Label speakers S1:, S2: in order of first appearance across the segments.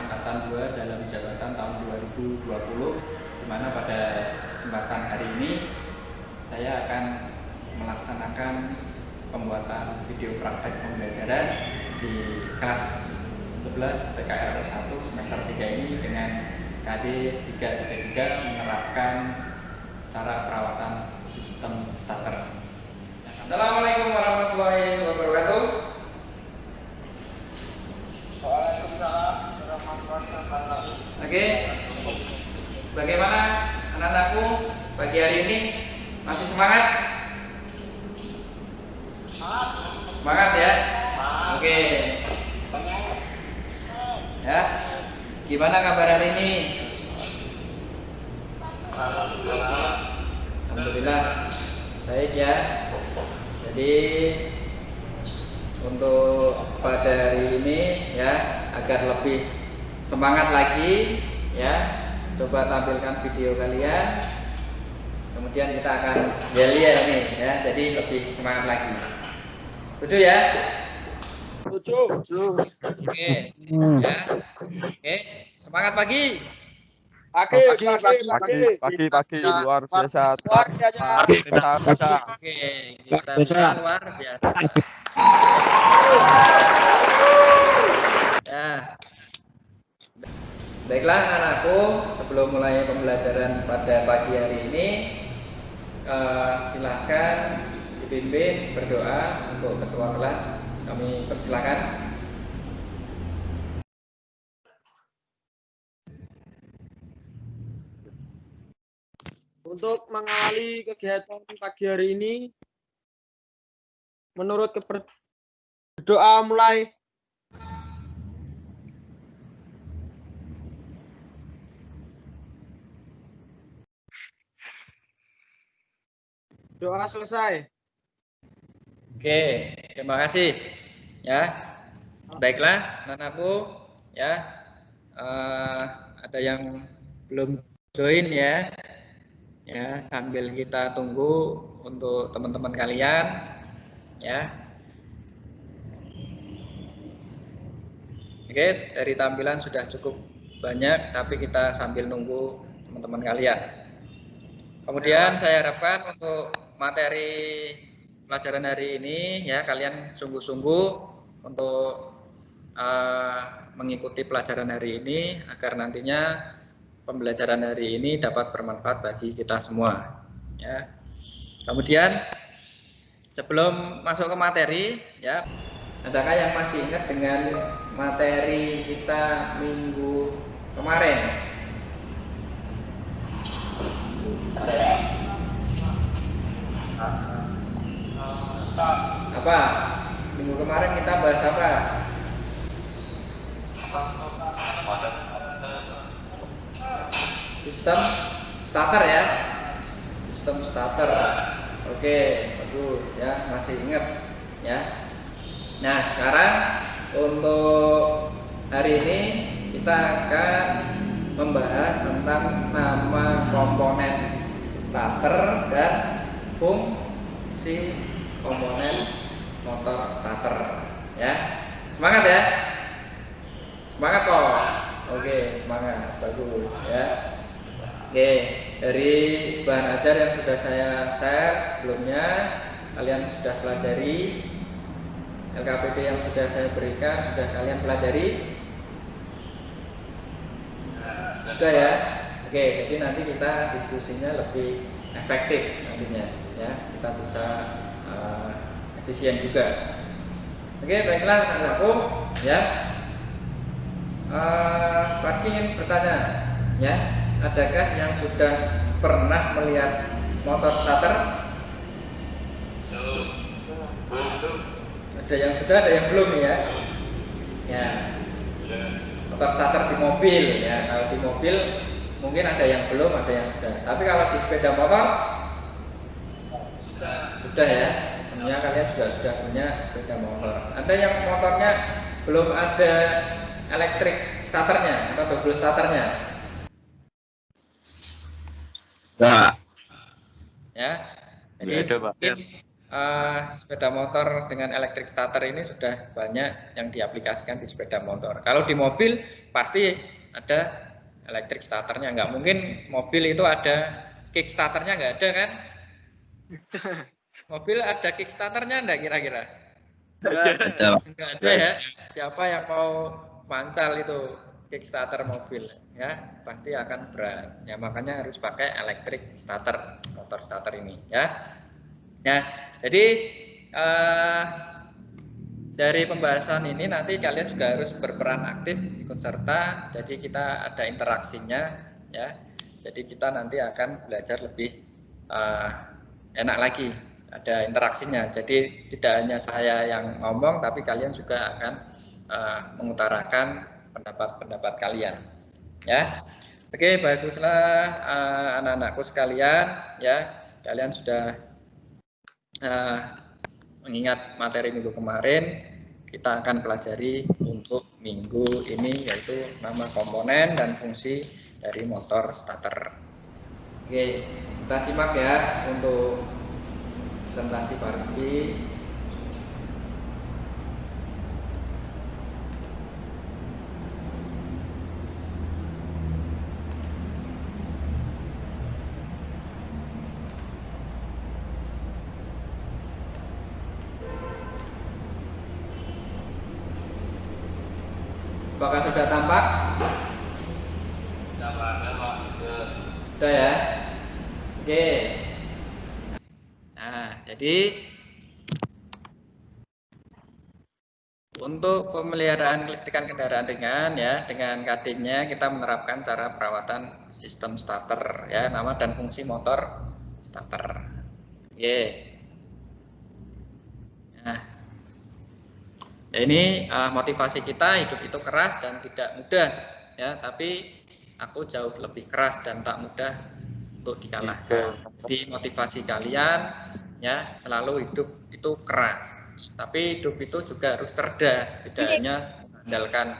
S1: Angkatan 2 dalam jabatan tahun 2020, di mana pada kesempatan hari ini saya akan melaksanakan pembuatan video praktek pembelajaran di kelas 11 PKRO 1 semester 3 ini dengan KD 3.3 menerapkan cara perawatan sistem starter. Assalamualaikum warahmatullahi wabarakatuh.
S2: Waalaikumsalam warahmatullahi wabarakatuh.
S1: Oke, bagaimana anak-anakku pagi hari ini? Masih semangat? Semangat ya? Oke. Ya, gimana kabar hari ini? Alhamdulillah baik ya. Jadi untuk pada hari ini ya, agar lebih semangat lagi ya, coba tampilkan video kalian. Kemudian kita akan yel-yel nih ya, jadi lebih semangat lagi. Setuju ya?
S2: Setuju.
S1: Oke. Ya. Oke, semangat pagi.
S2: Pagi
S3: Luar biasa.
S1: Oke, kita bisa luar biasa. Ya. Baiklah anak-anakku, sebelum mulai pembelajaran pada pagi hari ini, silahkan dipimpin berdoa untuk ketua kelas. Kami persilakan.
S2: Untuk mengawali kegiatan pagi hari ini, menurut berdoa mulai. Doa selesai.
S1: Oke, terima kasih. Ya, baiklah anak-anakku. Ya, ada yang belum join ya. Ya, sambil kita tunggu untuk teman-teman kalian. Ya. Oke, dari tampilan sudah cukup banyak, tapi kita sambil nunggu teman-teman kalian. Kemudian saya harapkan untuk materi pelajaran hari ini ya, kalian sungguh-sungguh untuk mengikuti pelajaran hari ini agar nantinya pembelajaran hari ini dapat bermanfaat bagi kita semua ya. Kemudian sebelum masuk ke materi ya, adakah yang masih ingat dengan materi kita minggu kemarin? Apa? Minggu kemarin kita bahas apa? Sistem starter ya. Sistem starter. Oke, bagus ya, masih ingat ya. Nah, sekarang untuk hari ini kita akan membahas tentang nama komponen starter dan fungsi komponen motor starter ya. Semangat ya. Semangat kok. Oke, semangat. Bagus ya. Oke, dari bahan ajar yang sudah saya share sebelumnya, kalian sudah pelajari. LKPD yang sudah saya berikan sudah kalian pelajari? Sudah ya? Oke, jadi nanti kita diskusinya lebih efektif nantinya ya. Kita bisa efisien juga. Oke, baiklah anak-anakku ya. Pak ingin bertanya ya, adakah yang sudah pernah melihat motor starter? Ada yang sudah, ada yang belum ya. Ya. Motor starter di mobil ya. Kalau di mobil mungkin ada yang belum, ada yang sudah. Tapi kalau di sepeda motor sudah ya. Tentunya kalian juga sudah punya sepeda motor. Ada yang motornya belum ada elektrik starternya atau double starternya? Ya. Jadi mungkin sepeda motor dengan electric starter ini sudah banyak yang diaplikasikan di sepeda motor. Kalau di mobil pasti ada electric starternya, nggak mungkin mobil itu ada kick starternya, nggak ada kan? Mobil ada kick starternya enggak kira-kira?
S3: Ada.
S1: Enggak ada ya. Siapa yang mau mancal itu Kickstarter mobil ya pasti akan berat. Ya makanya harus pakai electric starter, motor starter ini ya. Nah, jadi dari pembahasan ini nanti kalian juga harus berperan aktif ikut serta. Jadi kita ada interaksinya ya. Jadi kita nanti akan belajar lebih enak lagi, ada interaksinya. Jadi tidak hanya saya yang ngomong, tapi kalian juga akan mengutarakan pendapat-pendapat kalian. Ya, oke, baguslah anak-anakku sekalian. Ya, kalian sudah mengingat materi minggu kemarin. Kita akan pelajari untuk minggu ini yaitu nama komponen dan fungsi dari motor starter. Oke, kita simak ya untuk presentasi Pak Rizky. Apakah sudah tampak? Sudah ya? Oke. Nah, jadi untuk pemeliharaan kelistrikan kendaraan ringan ya, dengan KD-nya kita menerapkan cara perawatan sistem starter ya, nama dan fungsi motor starter. Oke. Nah, ini motivasi kita hidup itu keras dan tidak mudah ya, tapi aku jauh lebih keras dan tak mudah untuk dikalahkan. Jadi motivasi kalian ya selalu hidup itu keras, tapi hidup itu juga harus cerdas, tidak hanya mengandalkan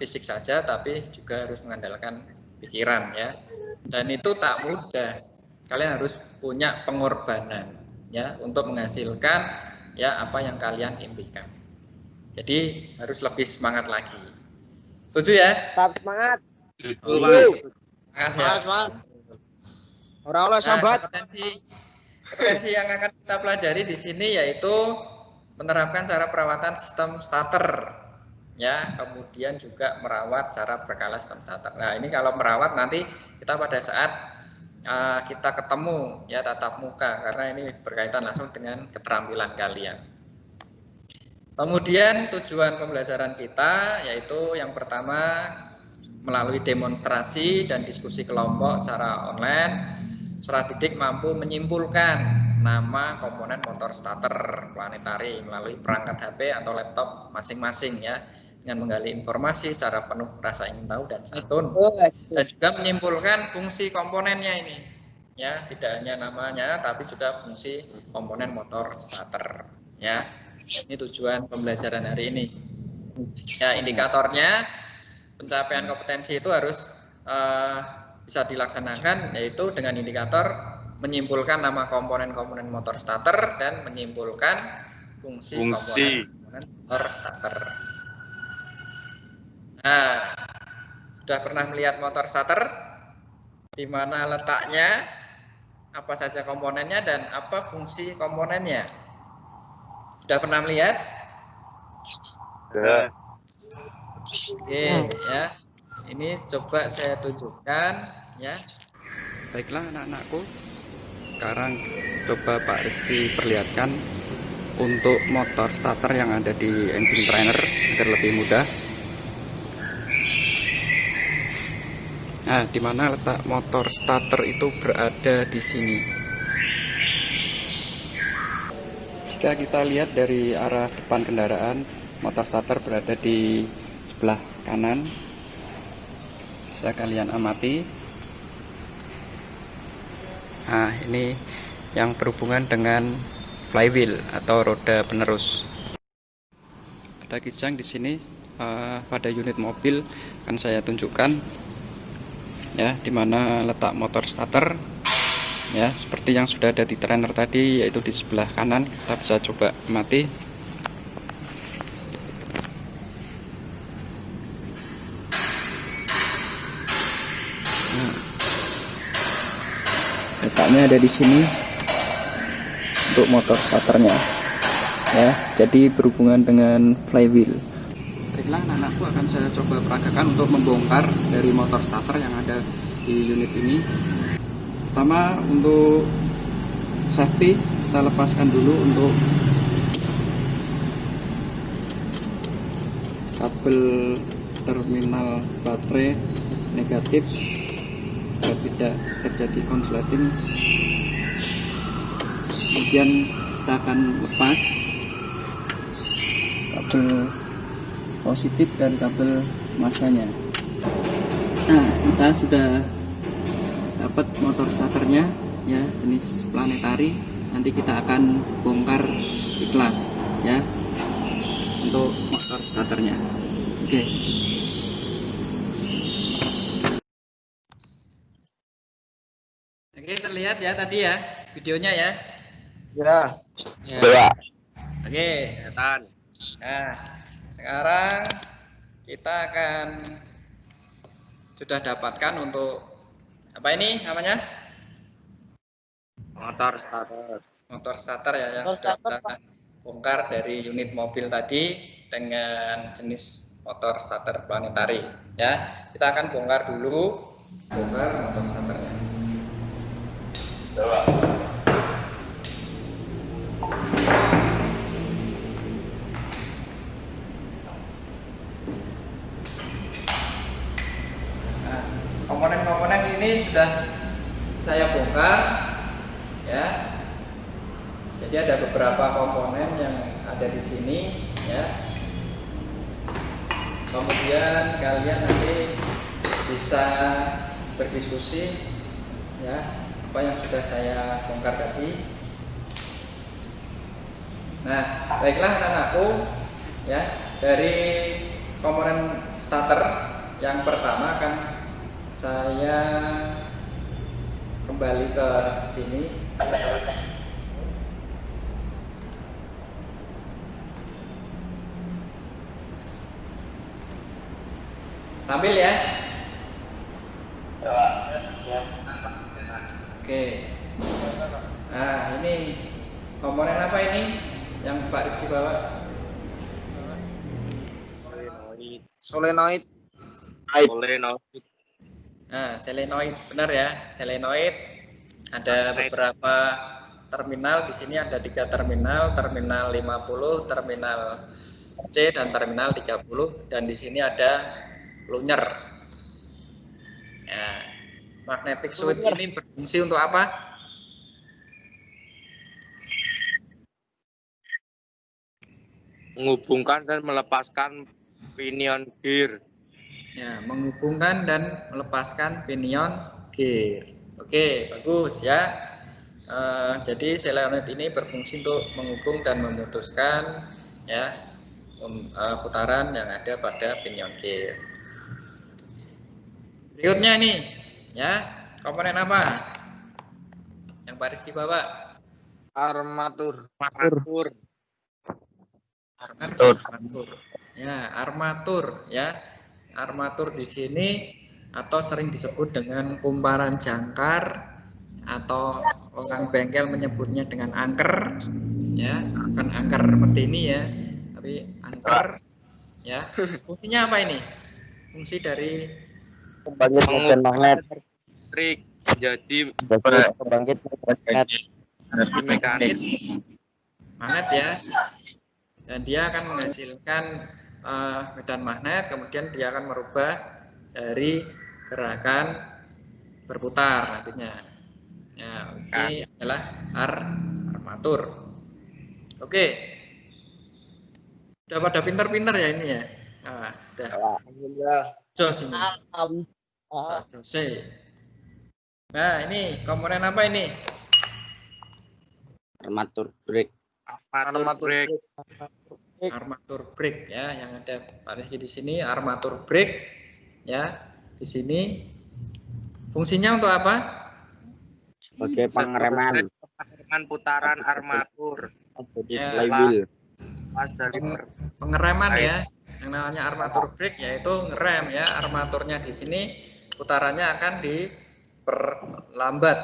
S1: fisik saja, tapi juga harus mengandalkan pikiran ya. Dan itu tak mudah. Kalian harus punya pengorbanan ya untuk menghasilkan ya apa yang kalian impikan. Jadi harus lebih semangat lagi. Setuju ya?
S2: Tetap semangat.
S1: Semangat.
S2: Orang-orang sahabat.
S1: Kompetensi yang akan kita pelajari di sini yaitu menerapkan cara perawatan sistem starter, ya, kemudian juga merawat cara berkala sistem starter. Nah, ini kalau merawat nanti kita pada saat kita ketemu ya tatap muka, karena ini berkaitan langsung dengan keterampilan kalian. Kemudian tujuan pembelajaran kita yaitu yang pertama melalui demonstrasi dan diskusi kelompok secara online, secara didik mampu menyimpulkan nama komponen motor starter planetari melalui perangkat HP atau laptop masing-masing ya, dengan menggali informasi secara penuh rasa ingin tahu dan santun, dan juga menyimpulkan fungsi komponennya ini ya, tidak hanya namanya tapi juga fungsi komponen motor starter ya. Ini tujuan pembelajaran hari ini ya. Indikatornya pencapaian kompetensi itu harus bisa dilaksanakan yaitu dengan indikator menyimpulkan nama komponen-komponen motor starter dan menyimpulkan fungsi komponen motor starter. Nah, sudah pernah melihat motor starter? Di mana letaknya, apa saja komponennya, dan apa fungsi komponennya? Sudah pernah melihat?
S3: Ya.
S1: Oke ya. Ini coba saya tunjukkan ya.
S4: Baiklah anak-anakku, sekarang coba Pak Rizky perlihatkan untuk motor starter yang ada di engine trainer agar lebih mudah. Nah, di mana letak motor starter itu berada di sini. Jika kita lihat dari arah depan kendaraan, motor starter berada di sebelah kanan. Bisa kalian amati. Nah, ini yang berhubungan dengan flywheel atau roda penerus. Ada kijang di sini pada unit mobil akan saya tunjukkan ya, di mana letak motor starter. ya, seperti yang sudah ada di trainer tadi, yaitu di sebelah kanan. Kita bisa coba mati. Letaknya ada di sini untuk motor starternya, ya. Jadi berhubungan dengan flywheel. Baiklah, anak-anakku akan saya coba peragakan untuk membongkar dari motor starter yang ada di unit ini. Pertama, untuk safety kita lepaskan dulu untuk kabel terminal baterai negatif agar tidak terjadi konsleting. Kemudian kita akan lepas kabel positif dan kabel masanya. Nah, kita sudah dapat motor starternya, ya, jenis planetary. Nanti kita akan bongkar di kelas, ya, untuk motor starternya. Oke.
S1: Oke, terlihat ya tadi ya videonya ya.
S2: Ya.
S3: Ya.
S1: Oke.
S2: Kelihatan.
S1: Nah, sekarang kita akan sudah dapatkan untuk apa ini namanya?
S2: Motor starter.
S1: Motor starter ya, yang sudah kita bongkar dari unit mobil tadi dengan jenis motor starter planetary ya. Kita akan bongkar dulu, bongkar motor starternya. Nah, komponen-komponen ini sudah saya bongkar ya. Jadi ada beberapa komponen yang ada di sini ya. Kemudian kalian nanti bisa berdiskusi ya, apa yang sudah saya bongkar tadi. Nah, baiklah anak-anakku ya, dari komponen starter yang pertama akan saya kembali ke sini. Tampil ya. Oke. Nah, ini komponen apa ini yang Pak Rizky bawa?
S2: Solenoid.
S1: Nah, solenoid, benar ya, solenoid. Ada beberapa terminal di sini, ada 3 terminal, terminal 50, terminal C dan terminal 30, dan di sini ada lunyer. Ya, magnetic switch ini berfungsi untuk apa?
S2: Menghubungkan dan melepaskan pinion gear.
S1: Ya, menghubungkan dan melepaskan pinion gear. Oke, bagus ya. Jadi solenoid ini berfungsi untuk menghubung dan memutuskan ya putaran yang ada pada pinion gear. Berikutnya nih ya, komponen apa yang Pak Rizky bawa?
S2: Armatur.
S1: Armatur. Ya, armatur ya. Armatur di sini atau sering disebut dengan kumparan jangkar, atau orang bengkel menyebutnya dengan angker ya, bukan angker metini ya, tapi angker ya. Fungsinya apa ini? Fungsi dari
S3: Pembangkit medan magnet.
S2: Listrik. Jadi
S3: Pembangkit magnet.
S2: mekanik.
S1: magnet ya, dan dia akan menghasilkan medan magnet, kemudian dia akan merubah dari gerakan berputar nantinya ya. Ini adalah armatur. Oke, udah pada pinter-pinter ya ini ya. Nah, sudah
S2: Alhamdulillah.
S1: jos ini. Jose. Nah, ini komponen apa ini?
S3: Armatur brake.
S1: Armatur brake ya, yang ada Pak Rizky di sini, armatur brake ya. Di sini fungsinya untuk apa?
S3: Sebagai pengereman.
S2: Pengereman putaran armatur.
S3: Jadi
S1: Ya.
S3: flywheel.
S2: Pas dari
S1: Pengereman ya. Yang namanya armatur brake yaitu ngerem ya. Armaturnya di sini putarannya akan diperlambat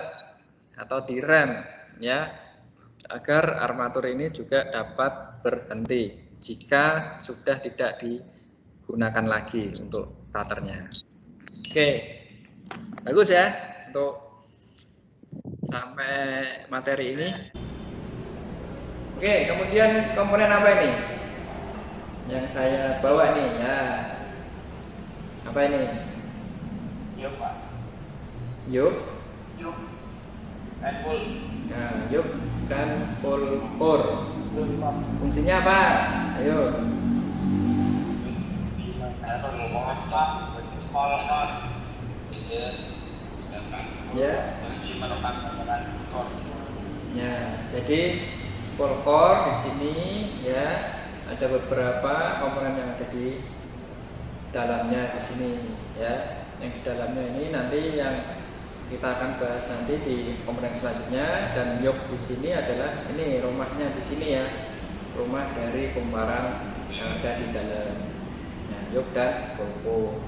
S1: atau direm ya, agar armatur ini juga dapat berhenti jika sudah tidak digunakan lagi untuk starternya. Oke, bagus ya untuk sampai materi ini. Oke, kemudian komponen apa ini yang saya bawa nih ya? Apa ini? Yuk, Pak. Yuk. Nah, yuk dan full core. Fungsinya apa? Ayo. Ya. Ya, jadi full core di sini ya ada beberapa komponen yang ada di dalamnya di sini ya. Yang di dalamnya ini nanti yang kita akan bahas nanti di komponen selanjutnya. Dan yok di sini adalah ini rumahnya di sini ya, rumah dari kumparan yang ada di dalam. Nah, yok dan kompo.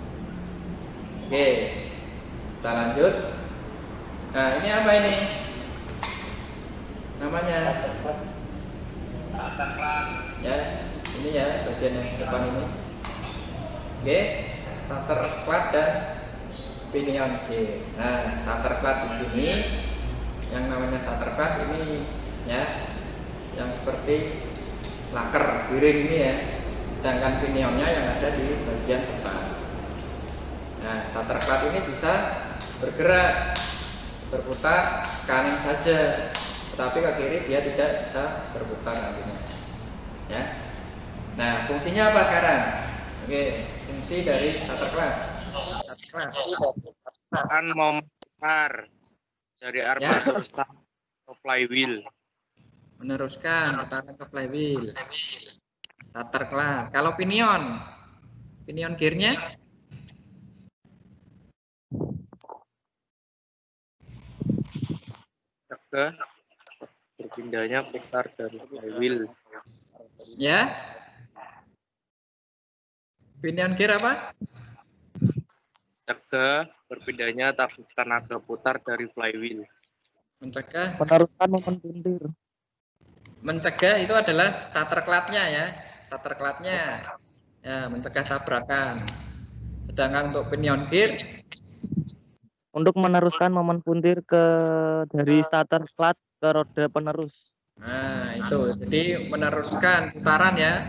S1: Oke, kita lanjut. Nah, ini apa ini? Namanya? Ya, ini ya bagian yang depan ini. Oke, starter clutch dan pinion gear. Nah, starter clutch di sini yang namanya starter clutch ini ya, yang seperti laker piring ini ya. Sedangkan pinionnya yang ada di bagian depan. Nah, starter clutch ini bisa bergerak, berputar kanan saja, tetapi ke kiri dia tidak bisa berputar nantinya. Ya. Nah, fungsinya apa sekarang? Oke, fungsi dari starter clutch.
S2: akan memutar dari armatur ke flywheel.
S1: Meneruskan putaran ke flywheel. Starter clutch. Kalau pinion gearnya
S2: Cegah berpindahnya putar dari flywheel.
S1: ya. Pinion gear apa?
S2: Cegah berpindahnya tabung tenaga putar dari flywheel.
S1: Mencegah.
S3: Meneruskan momen puntir.
S1: Mencegah itu adalah starter clutch-nya ya. Starter clutch-nya ya, mencegah tabrakan. Sedangkan untuk pinion gear
S3: Untuk meneruskan momen puntir dari starter clutch ke roda penerus.
S1: nah itu, jadi meneruskan putaran ya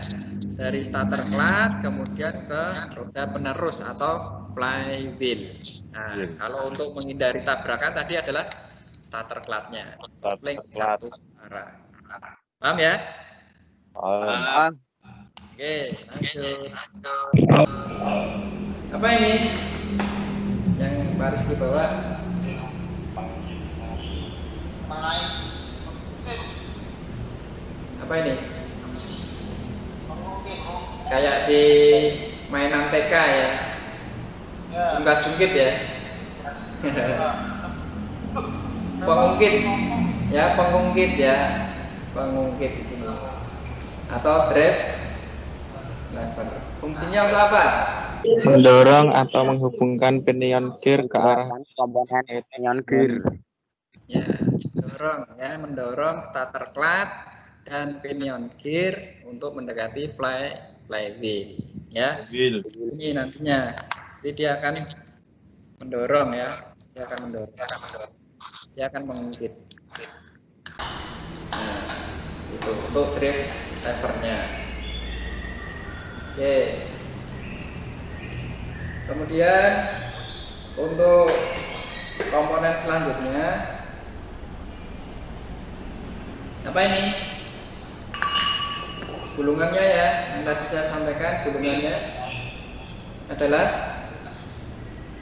S1: dari starter clutch kemudian ke roda penerus atau flywheel. Nah, kalau untuk menghindari tabrakan tadi adalah starter clutch-nya. Link satu arah. Paham ya? Oke, lanjut. Apa ini yang baris di bawah? Apa ini? Kayak di mainan TK ya, jungkat-jungkit ya. Pengungkit ya, pengungkit di sini. Atau drive lever. Fungsinya untuk apa?
S5: Mendorong atau menghubungkan pinion gear ke arah
S3: komponen pinion gear.
S1: Ya, mendorong starter clutch dan pinion gear untuk mendekati flywheel ya. Ini nantinya jadi dia akan mendorong ya, dia akan mengungkit. Nah, itu untuk drive levernya. Oke, kemudian untuk komponen selanjutnya apa ini? Gulungannya ya, yang tadi saya sampaikan, gulungannya adalah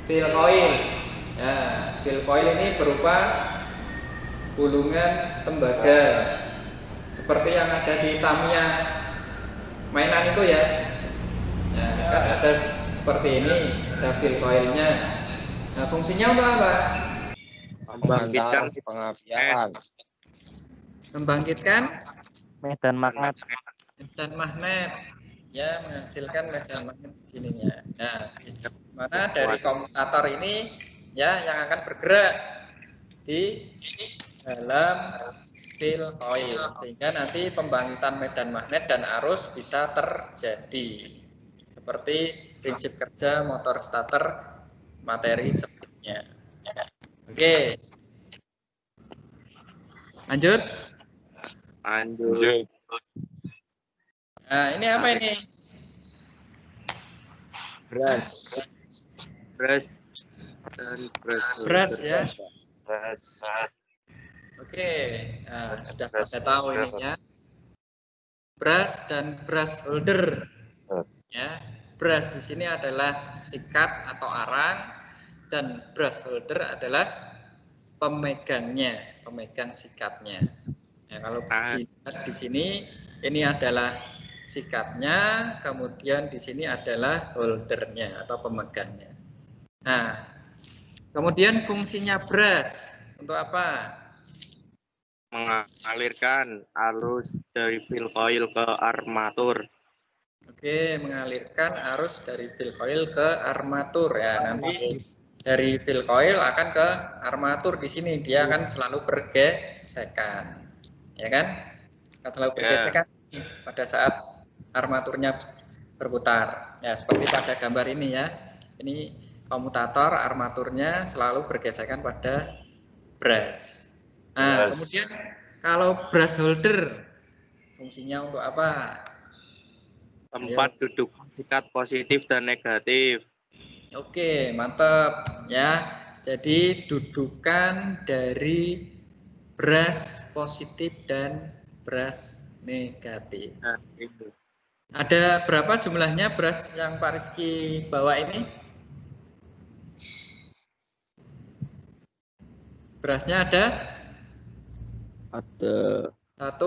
S1: fill coil. Ya, fill coil ini berupa gulungan tembaga seperti yang ada di Tamiya mainan itu ya. Nah, kan ada seperti ini, ada fill coilnya. Nah, fungsinya untuk apa?
S2: Membangkitkan
S5: pengapian.
S1: Membangkitkan
S3: Medan magnet.
S1: medan magnet, ya, menghasilkan medan magnet di sininya. Nah, mana dari komutator ini ya yang akan bergerak di dalam field coil, sehingga nanti pembangkitan medan magnet dan arus bisa terjadi seperti prinsip kerja motor starter materi sebelumnya. Oke, lanjut. Nah, ini apa ini?
S2: Brush dan
S1: Brush ya. Oke, nah, sudah pada tahu ini ya. Brush dan brush holder. Ya, brush di sini adalah sikat atau arang dan brush holder adalah pemegangnya, pemegang sikatnya. Ya, kalau dilihat di sini ini adalah sikatnya, kemudian di sini adalah holdernya atau pemegangnya. Nah, kemudian fungsinya brush untuk apa?
S2: mengalirkan arus dari field coil ke armatur.
S1: Oke, mengalirkan arus dari field coil ke armatur ya. Nanti dari field coil akan ke armatur di sini dia akan selalu bergesekan. Ya kan? Akan selalu bergesekan pada saat armaturnya berputar. Ya, seperti pada gambar ini ya. Ini komutator armaturnya selalu bergesekan pada brush. Nah, kemudian kalau brush holder fungsinya untuk apa?
S2: Tempat duduk sikat positif dan negatif.
S1: Oke, mantap ya. Jadi dudukan dari brush positif dan brush negatif. Ada berapa jumlahnya brush yang Pak Rizky bawa ini? Brushnya ada?
S5: Ada
S1: 1,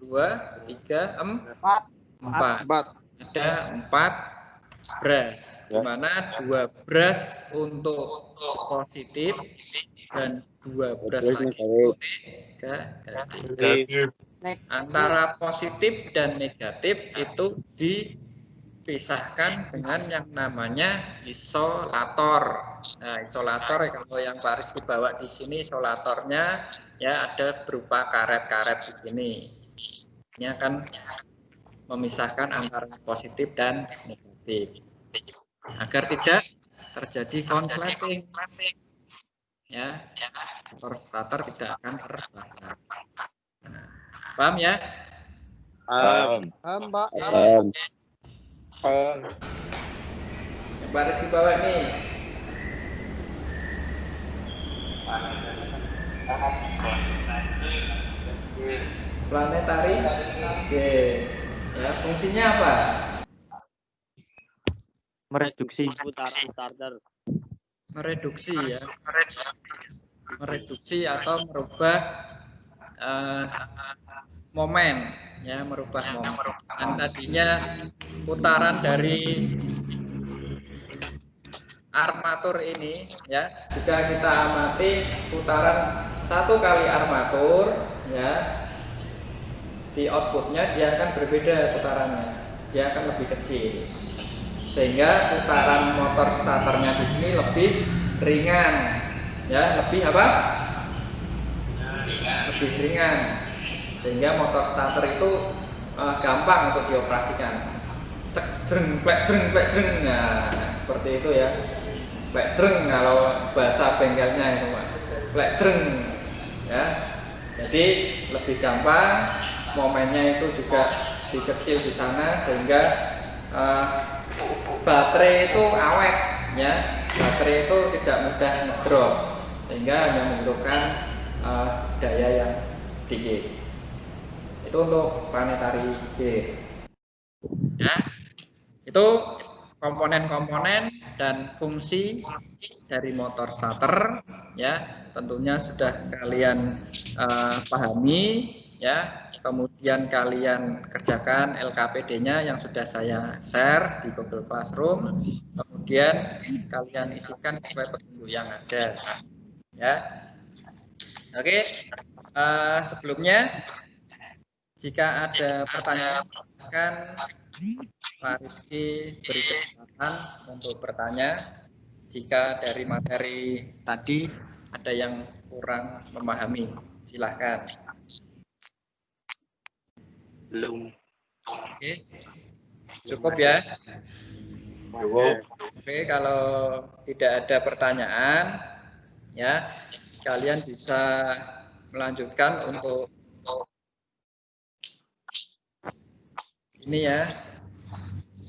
S1: 2, 3, 4. Ada 4 brush, di mana 2 brush untuk positif dan 2 brush lagi untuk negatif. Antara positif dan negatif itu dipisahkan dengan yang namanya isolator. Nah, isolator kalau yang Pak Rizky bawa di sini isolatornya ya ada berupa karet-karet di sini. Ini akan memisahkan antara positif dan negatif agar tidak terjadi konsleting. Ya, motor starter tidak akan terbakar. Nah, paham ya?
S5: Mbak.
S1: Yang Pak Rizky bawa nih. Planetari. Oke. Ya, fungsinya apa?
S3: Mereduksi.
S1: Mereduksi ya. Mereduksi atau merubah momen ya, merubah momen. Yang tadinya putaran dari armatur ini ya, jika kita amati putaran 1 kali armatur ya, di outputnya dia akan berbeda putarannya, dia akan lebih kecil, sehingga putaran motor starternya di sini lebih ringan ya, lebih apa? Lebih ringan, sehingga motor starter itu gampang untuk dioperasikan. Cek jreng plek jreng plek jreng. Nah, seperti itu ya. Plek jreng kalau bahasa bengkelnya itu, Pak. Plek jreng ya. Jadi lebih gampang, momennya itu juga lebih kecil di sana, sehingga baterai itu awet ya. Baterai itu tidak mudah ngedrop, sehingga hanya memerlukan daya yang sedikit. Itu untuk planetary gear ya. Itu komponen-komponen dan fungsi dari motor starter ya, tentunya sudah kalian pahami ya. Kemudian kalian kerjakan LKPD-nya yang sudah saya share di Google Classroom, kemudian kalian isikan sesuai petunjuk yang ada ya. Oke, sebelumnya jika ada pertanyaan silakan Pak Rizky beri kesempatan untuk bertanya. Jika dari materi tadi ada yang kurang memahami, silahkan.
S2: Belum.
S1: Oke, cukup ya. Oke, kalau tidak ada pertanyaan, ya kalian bisa melanjutkan untuk ini ya,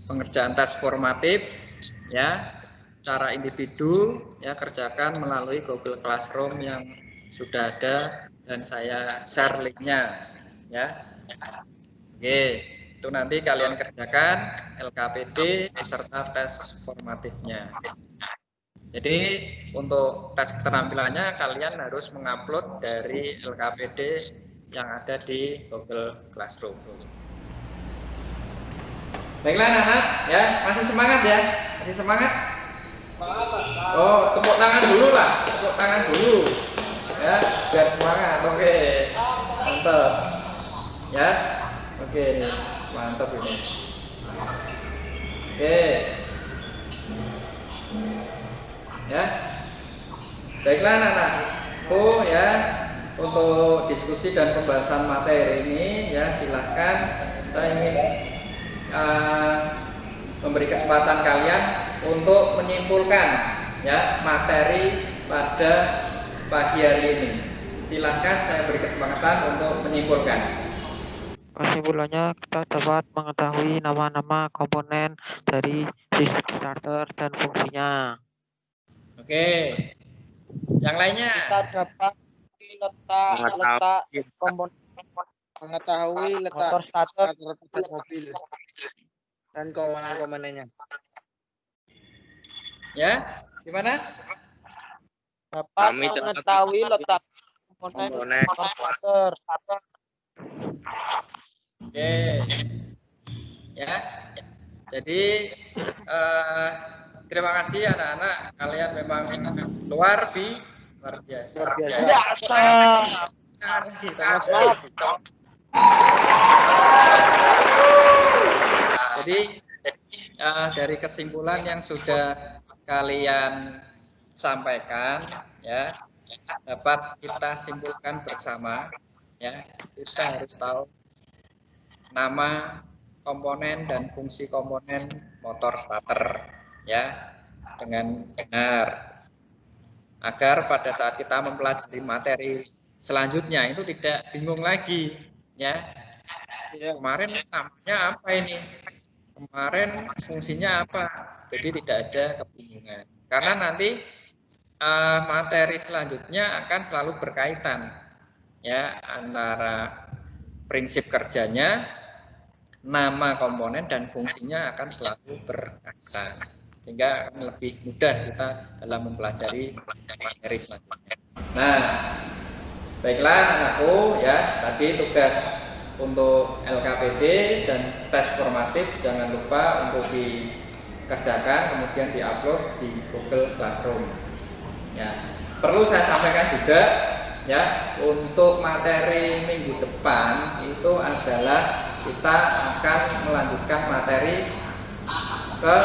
S1: pengerjaan tes formatif, ya. Secara individu ya kerjakan melalui Google Classroom yang sudah ada dan saya share linknya ya. Oke, itu nanti kalian kerjakan LKPD beserta tes formatifnya. Jadi untuk tes keterampilannya kalian harus mengupload dari LKPD yang ada di Google Classroom. Baiklah anak-anak ya, masih semangat ya? Masih semangat? Oh, tepuk tangan dulu lah, tepuk tangan dulu, ya, biar semangat. Oke, mantap, ya, oke nih, mantap ini. Oke, ya, baiklah anak-anak. Ya, untuk diskusi dan pembahasan materi ini, ya, silahkan. Saya ingin memberi kesempatan kalian untuk menyimpulkan ya materi pada pagi hari ini. Silahkan saya beri kesempatan untuk menyimpulkan.
S5: Kesimpulannya kita dapat mengetahui nama-nama komponen dari sistem starter dan fungsinya.
S1: Oke. Yang lainnya.
S3: Kita dapat letak komponen,
S6: mengetahui letak
S3: motor starter
S6: mobil dan komponen-komponennya.
S1: Ya, gimana?
S3: dapat mengetahui letak komponen motor starter.
S1: Oke. Ya. Jadi terima kasih anak-anak, kalian memang luar biasa.
S6: Luar biasa.
S1: Jadi dari kesimpulan yang sudah kalian sampaikan ya dapat kita simpulkan bersama ya, kita harus tahu nama komponen dan fungsi komponen motor starter ya dengan benar agar pada saat kita mempelajari materi selanjutnya itu tidak bingung lagi ya. Kemarin namanya apa ini? Kemarin fungsinya apa? Jadi tidak ada kebingungan. Karena nanti materi selanjutnya akan selalu berkaitan ya antara prinsip kerjanya, nama komponen dan fungsinya akan selalu berkaitan. Sehingga akan lebih mudah kita dalam mempelajari materi selanjutnya. Nah, baiklah anakku ya, tadi tugas untuk LKPD dan tes formatif jangan lupa untuk dikerjakan kemudian diupload di Google Classroom. Ya, perlu saya sampaikan juga ya untuk materi minggu depan itu adalah kita akan melanjutkan materi ke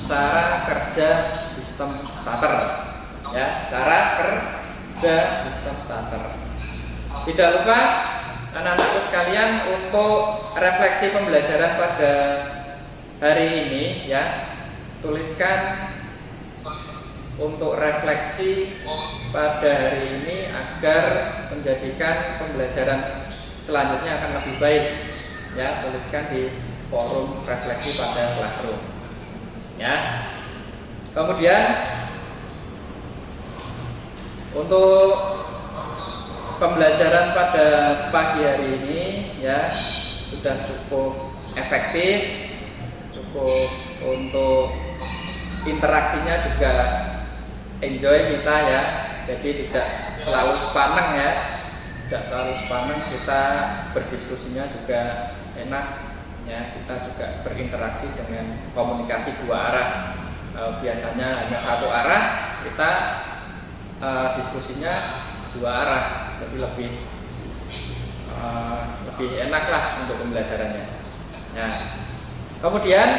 S1: cara kerja sistem starter ya, cara kerja sistem starter. Tidak lupa anak-anakku sekalian untuk refleksi pembelajaran pada hari ini ya, tuliskan untuk refleksi pada hari ini agar menjadikan pembelajaran selanjutnya akan lebih baik ya, tuliskan di forum refleksi pada Classroom ya. Kemudian untuk pembelajaran pada pagi hari ini ya sudah cukup efektif, cukup untuk interaksinya juga enjoy kita ya, jadi tidak selalu sepaneng ya, tidak selalu sepaneng, kita berdiskusinya juga enak ya, kita juga berinteraksi dengan komunikasi dua arah. Biasanya hanya satu arah, kita diskusinya dua arah, jadi lebih enak lah untuk pembelajarannya. Nah, kemudian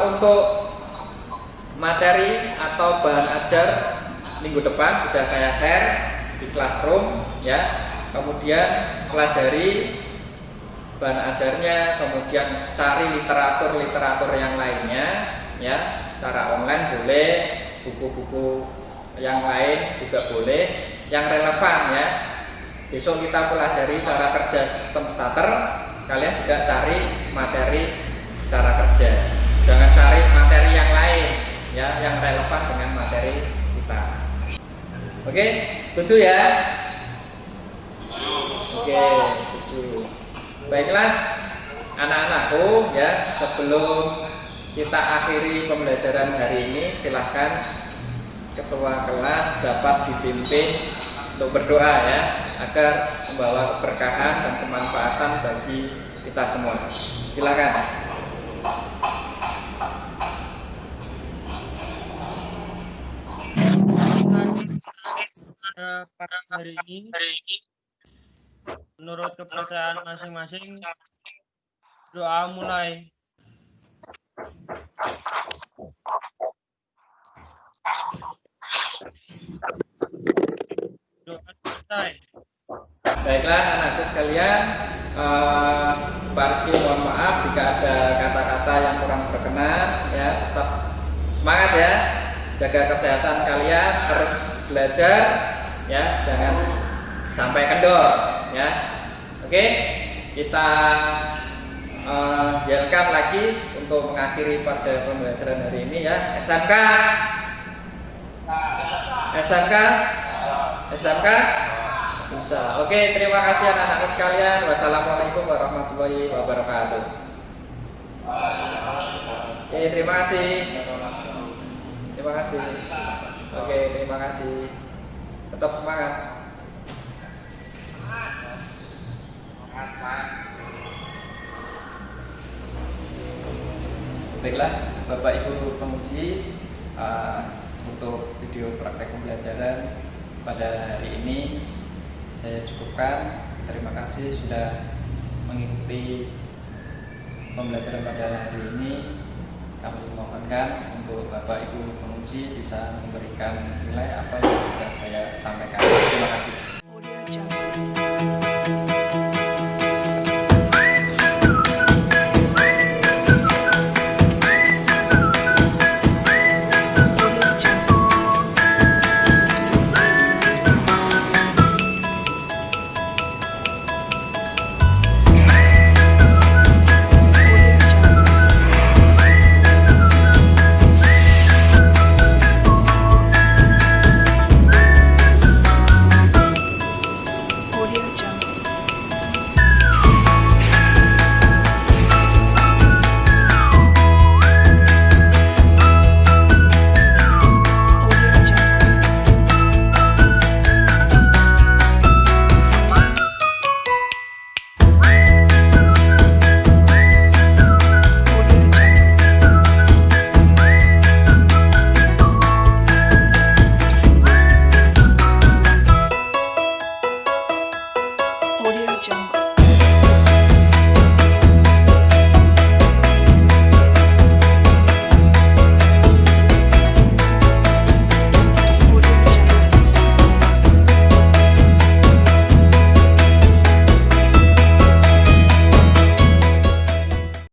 S1: untuk materi atau bahan ajar minggu depan sudah saya share di Classroom ya. Kemudian pelajari bahan ajarnya, kemudian cari literatur yang lainnya ya. Cara online boleh, buku-buku yang lain juga boleh, yang relevan ya. Besok kita pelajari cara kerja sistem starter, kalian juga cari materi cara kerja. Jangan cari materi yang lain ya, yang relevan dengan materi kita. Oke, setuju ya? Oke, setuju. Baiklah anak-anakku ya, sebelum kita akhiri pembelajaran hari ini, silahkan ketua kelas dapat dipimpin untuk berdoa ya, agar membawa keberkahan dan kemanfaatan bagi kita semua. Silakan.
S7: Pada hari ini, menurut kepercayaan masing-masing, doa mulai. Doa selesai.
S1: Baiklah anakku sekalian, Pak Rizky mohon maaf jika ada kata-kata yang kurang berkenan ya. Tetap semangat ya, jaga kesehatan kalian, terus belajar ya, jangan sampai kendor ya. Oke, kita yelkan lagi untuk mengakhiri pada pembelajaran hari ini ya. SMK bisa. Oke, terima kasih anak-anak sekalian. Wassalamualaikum warahmatullahi wabarakatuh. Oke, terima kasih. Oke, terima kasih. Tetap semangat. Baiklah, Bapak Ibu penguji, untuk video praktek pembelajaran pada hari ini saya cukupkan. Terima kasih sudah mengikuti pembelajaran pada hari ini. Kami mohonkan untuk Bapak Ibu penguji bisa memberikan nilai apa yang sudah saya sampaikan. Terima kasih.